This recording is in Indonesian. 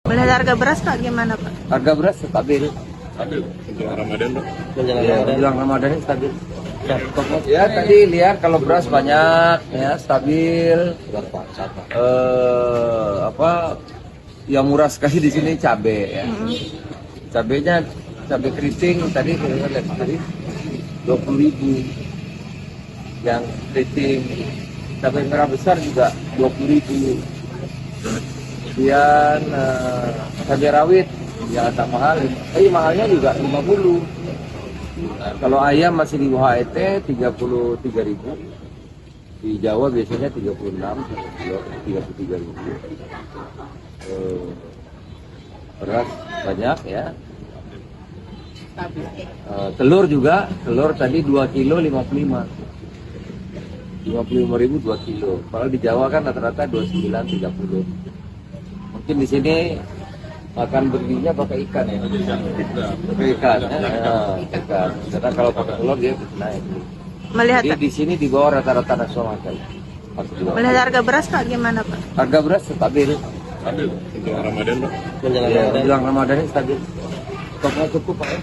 Melihat harga beras Pak gimana Pak? Harga beras stabil. Stabil menjelang Ramadan, Pak. Menjelang Ramadan ini stabil. Ya tadi lihat kalau beras banyak ya stabil. Yang murah sekali di sini cabai ya. Cabainya cabai keriting tadi kita lihat tadi 20.000 yang keriting. Cabai merah besar juga 20.000. Kemudian cabai rawit ya agak mahal, tapi mahalnya juga 50. Kalau ayam masih di UHT 33.000. Di Jawa biasanya 36, 33.000. Beras banyak ya. Telur juga, telur tadi 2 kilo 55. 55.000 2 kilo. Kalau di Jawa kan rata-rata 29 30. Mungkin di sini makan berginya pakai ikan ya. Pakai ikan. Ikan. Karena kalau pakai telur dia naik. Melihat Jadi di sini di bawah rata-rata nasional kali. Melihat harga beras Pak gimana Pak? Harga beras stabil. Stabil menjelang Ramadan, Pak. Menjelang Ramadan ini stabil. Stoknya cukup Pak.